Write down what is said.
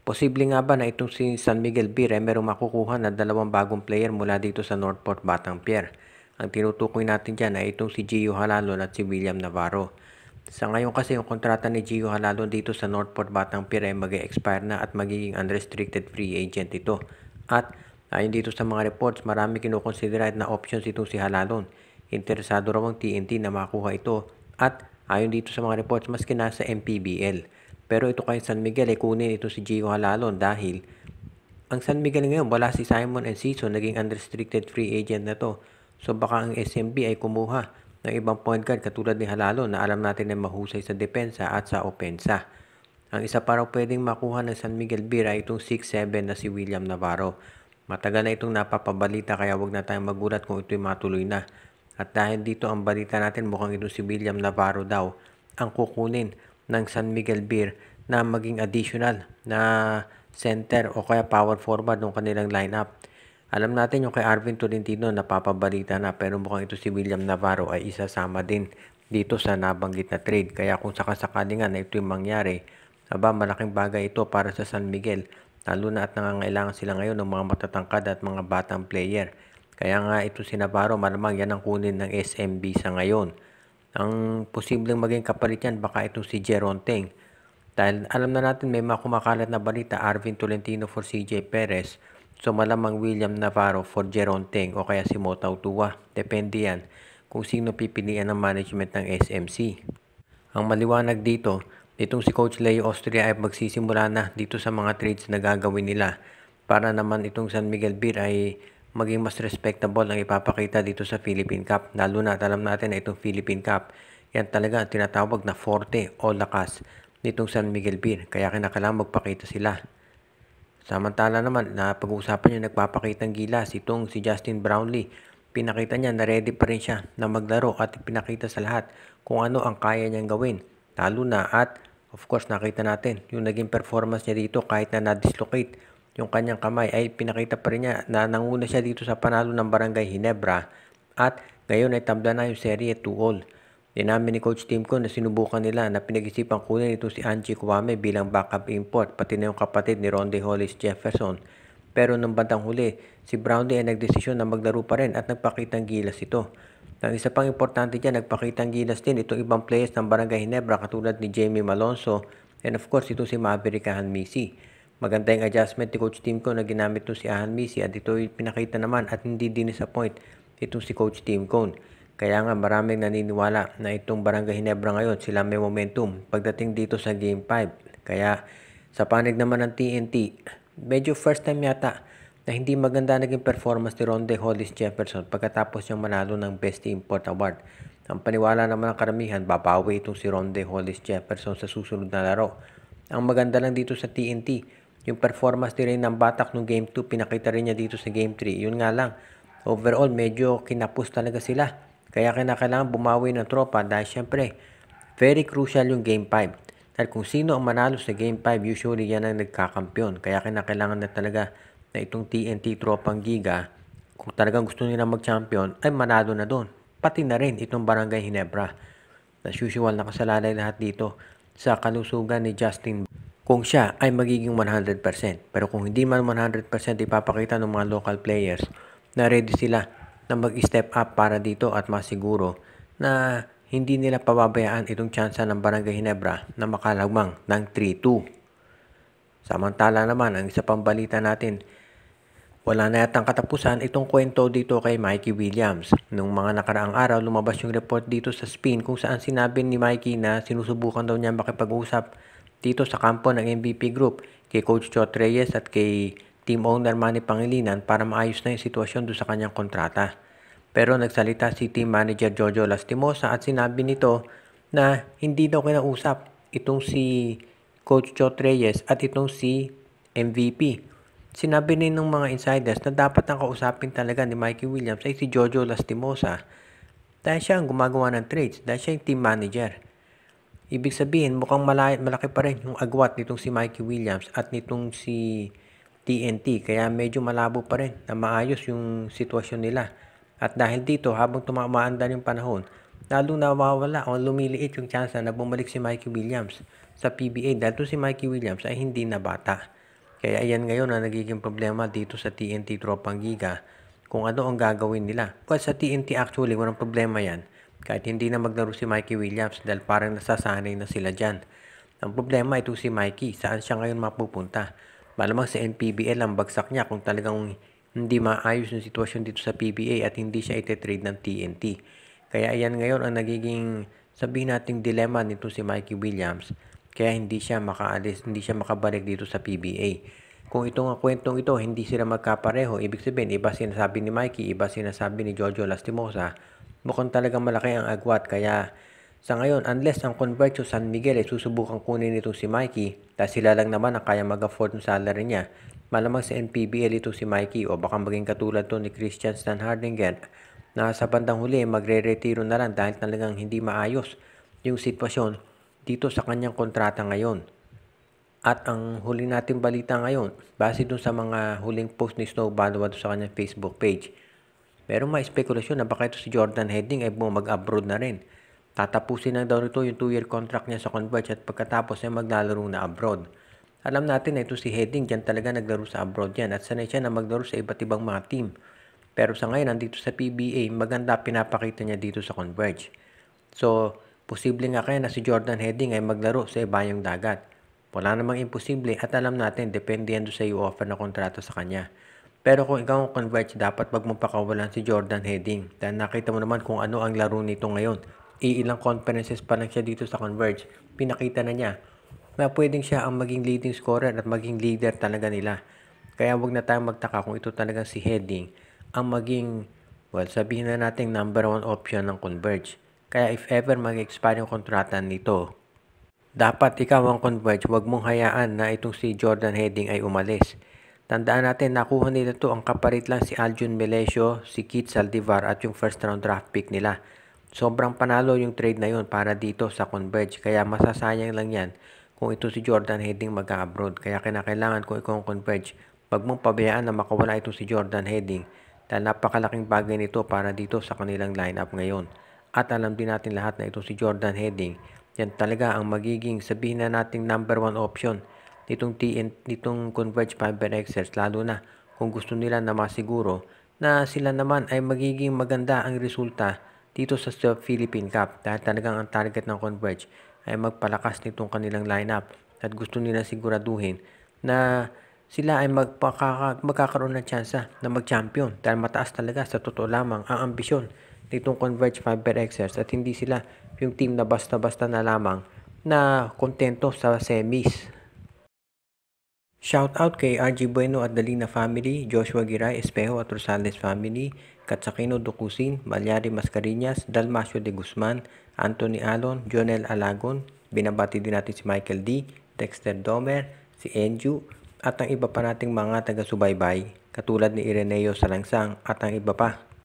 Posible nga ba na itong si San Miguel Beer ay merong makukuha na dalawang bagong player mula dito sa Northport Batangas? Ang tinutukoy natin dyan ay itong si Gio Halalon at si William Navarro. Sa ngayon kasi yung kontrata ni Gio Halalon dito sa Northport Batangas ay mag-expire na at magiging unrestricted free agent ito. At ayon dito sa mga reports, marami kinukonsidera na options itong si Halalon. Interesado raw ang TNT na makuha ito at ayon dito sa mga reports, maski nasa MPBL. Pero ito kay San Miguel ay kunin ito si Gio Halalon dahil ang San Miguel ngayon wala si Simon Enciso, naging unrestricted free agent na to. So baka ang SMB ay kumuha ng ibang point guard katulad ni Halalon na alam natin ay mahusay sa depensa at sa opensa. Ang isa pa raw pwedeng makuha ng San Miguel Beer ay itong 6'7 na si William Navarro. Matagal na itong napapabalita kaya wag na tayong magulat kung ito'y matuloy na. At dahil dito ang balita natin mukhang itong si William Navarro daw ang kukunin ng San Miguel Beer na maging additional na center o kaya power forward ng kanilang lineup. Alam natin yung kay Arvin Tolentino napapabalita na pero mukhang ito si William Navarro ay isasama din dito sa nabanggit na trade. Kaya kung sakasakali nga na ito yung mangyari, malaking bagay ito para sa San Miguel. Lalo na at nangangailangan sila ngayon ng mga matatangkad at mga batang player. Kaya nga ito si Navarro, malamang yan ang kunin ng SMB sa ngayon. Ang posibleng maging kapalit yan, baka itong si Jeron Teng. Dahil alam na natin may mga kumakalat na balita, Arvin Tolentino for CJ Perez. So malamang William Navarro for Jeron Teng o kaya si Motaw Tua. Depende yan kung sino pipilian ng management ng SMC. Ang maliwanag dito, itong si Coach Leo Austria ay magsisimula na dito sa mga trades na gagawin nila para naman itong San Miguel Beer ay maging mas respectable ang ipapakita dito sa Philippine Cup. Lalo na alam natin na itong Philippine Cup, yan talaga ang tinatawag na forte o lakas nitong San Miguel Beer. Kaya kinakailangan magpakita sila. Samantala naman, na pag-uusapan niya nagpapakitang gilas itong si Justin Brownlee. Pinakita niya na ready pa rin siya na maglaro at pinakita sa lahat kung ano ang kaya niyang gawin. Lalo na at of course nakita natin yung naging performance niya dito kahit na na-dislocate yung kanyang kamay ay pinakita pa rin niya na nanguna siya dito sa panalo ng Barangay Ginebra at ngayon ay tabla na yung serye 2-all. Dinamin ni Coach Timko na sinubukan nila na pinag-isipan kunin ito si Angie Kwame bilang backup import pati na yung kapatid ni Ronde Hollis Jefferson. Pero nung bandang huli, si Brownlee ay nagdesisyon na maglaro pa rin at nagpakitang gilas ito. Ang isa pang importante dyan, nagpakitang gilas din itong ibang players ng Barangay Ginebra katulad ni Jamie Malonzo and of course ito si Maverick Ahanmisi. Maganda yung adjustment ni Coach Timko na ginamit ito si Ahanmisi at ito pinakita naman at hindi disappoint itong si Coach Timko. Kaya nga maraming naniniwala na itong Barangay Ginebra ngayon sila may momentum pagdating dito sa Game 5. Kaya sa panig naman ng TNT, medyo first time yata na hindi maganda naging performance ni Ronde Hollis Jefferson pagkatapos niyang manalo ng Best Import Award. Ang paniwala naman ng karamihan, babawi itong si Ronde Hollis Jefferson sa susunod na laro. Ang maganda lang dito sa TNT, yung performance din rin ng Batak noong Game 2, pinakita rin niya dito sa Game 3. Yun nga lang, overall medyo kinapos talaga sila. Kaya kinakailangan bumawi ng tropa dahil syempre, very crucial yung Game 5. Dahil kung sino ang manalo sa Game 5, usually yan ang nagkakampiyon. Kaya kinakailangan na talaga na itong TNT Tropang Giga, kung talagang gusto nila mag-champion, ay manalo na doon. Pati na rin itong Barangay Ginebra. As usual, nakasalalay lahat dito sa kalusugan ni Justin kung siya ay magiging 100%. Pero kung hindi man 100% ipapakita ng mga local players na ready sila na mag-step up para dito at masiguro na hindi nila pababayaan itong tsansa ng Barangay Ginebra na makalagmang ng 3-2. Samantala naman, ang isa pang balita natin, wala na yatang katapusan itong kwento dito kay Mikey Williams. Nung mga nakaraang araw, lumabas yung report dito sa Spin kung saan sinabi ni Mikey na sinusubukan daw niya makipag-usap dito sa kampo ng MVP Group kay Coach Chot Reyes at kay team owner Manny Pangilinan para maayos na yung sitwasyon doon sa kanyang kontrata. Pero nagsalita si team manager Jojo Lastimosa at sinabi nito na hindi daw kinausap itong si Coach Chot Reyes at itong si MVP. Sinabi rin ng mga insiders na dapat ang kausapin talaga ni Mikey Williams ay si Jojo Lastimosa dahil siya ang gumagawa ng trades, dahil siya yung team manager. Ibig sabihin, mukhang malaki pa rin yung agwat nitong si Mikey Williams at nitong si TNT. Kaya medyo malabo pa rin na maayos yung sitwasyon nila. At dahil dito, habang tumamaan yung panahon, lalo nawawala o lumiliit yung chance na bumalik si Mikey Williams sa PBA. Dahil si Mikey Williams ay hindi na bata. Kaya ayan ngayon ang nagiging problema dito sa TNT Tropang Giga kung ano ang gagawin nila. Well, sa TNT actually, walang problema yan. Kahit hindi na maglaro si Mikey Williams dahil parang nasasanay na sila dyan. Ang problema ito si Mikey, saan siya ngayon mapupunta? Malamang sa NPBL ang bagsak niya kung talagang hindi maayos yung sitwasyon dito sa PBA at hindi siya ite-trade ng TNT. Kaya ayan ngayon ang nagiging sabihin nating dilemma nito si Mikey Williams. Kaya hindi siya makaalis, hindi siya makabalik dito sa PBA. Kung itong kwentong ito, hindi sila magkapareho, ibig sabihin, iba sinasabi ni Mikey, iba sinasabi ni Jojo Lastimosa, mukhang talagang malaki ang agwat. Kaya sa ngayon, unless ang Converge o San Miguel ay susubukang kunin ito si Mikey, dahil sila lang naman ang kaya mag-afford ng salary niya, malamang sa NPBL ito si Mikey o baka maging katulad to ni Christian Stanhardinger na sa bandang huli magre-retiro na lang dahil talagang hindi maayos yung sitwasyon dito sa kanyang kontrata ngayon. At ang huli nating balita ngayon, base dun sa mga huling post ni Snow Balawa sa kanyang Facebook page, merong mga spekulasyon na baka ito si Jordan Heading ay mag-abroad na rin. Tatapusin na daw nito yung 2-year contract niya sa Converge at pagkatapos ay maglalaro na abroad. Alam natin na ito si Heading dyan talaga naglaro sa abroad yan at sanay siya na maglaro sa iba't ibang mga team. Pero sa ngayon, nandito sa PBA, maganda pinapakita niya dito sa Converge. So, posible nga kaya na si Jordan Heading ay maglaro sa ibayong dagat. Wala namang imposible at alam natin, depende yan doon sa i-offer na kontrata sa kanya. Pero kung ikaw ang Converge, dapat wag mong pakawalan si Jordan Heading. Dahil nakita mo naman kung ano ang laro nito ngayon. Iilang conferences pa lang siya dito sa Converge. Pinakita na niya na pwedeng siya ang maging leading scorer at maging leader talaga nila. Kaya wag na tayong magtaka kung ito talagang si Heading ang maging, well, sabihin na natin number 1 option ng Converge. Kaya if ever mag-expire yung kontrata nito, dapat ikaw ang Converge, wag mong hayaan na itong si Jordan Heading ay umalis. Tandaan natin, nakuha nila to, ang kapalit lang si Aljun Melesio, si Keith Saldivar at yung first round draft pick nila. Sobrang panalo yung trade na yun para dito sa Converge. Kaya masasayang lang yan kung ito si Jordan Heading mag-abroad. Kaya kinakailangan kung ikaw ang Converge, wag mong pabayaan na makawala ito si Jordan Heading dahil napakalaking bagay nito para dito sa kanilang lineup ngayon. At alam din natin lahat na ito si Jordan Heading, yan talaga ang magiging sabihin na nating number 1 option nitong Converge Fiber Xers, lalo na kung gusto nila na masiguro na sila naman ay magiging maganda ang resulta dito sa Philippine Cup dahil talagang ang target ng Converge ay magpalakas nitong kanilang lineup at gusto nila siguraduhin na sila ay magkakaroon ng tsansa na mag-champion dahil mataas talaga sa totoo lamang ang ambisyon nitong Converge Fiber Xers at hindi sila yung team na basta-basta na lamang na kontento sa semis. Shout out kay RG Bueno at Dalina family, Joshua Giray, Espejo at Rosales family, Katsakino Dukusin, Malyari Mascarinas, Dalmacio de Guzman, Anthony Alon, Jonel Alagon, binabati din natin si Michael D, Dexter Domer, si Enju, at ang iba pa nating mga taga-subaybay, katulad ni Ireneo Salangsang at ang iba pa.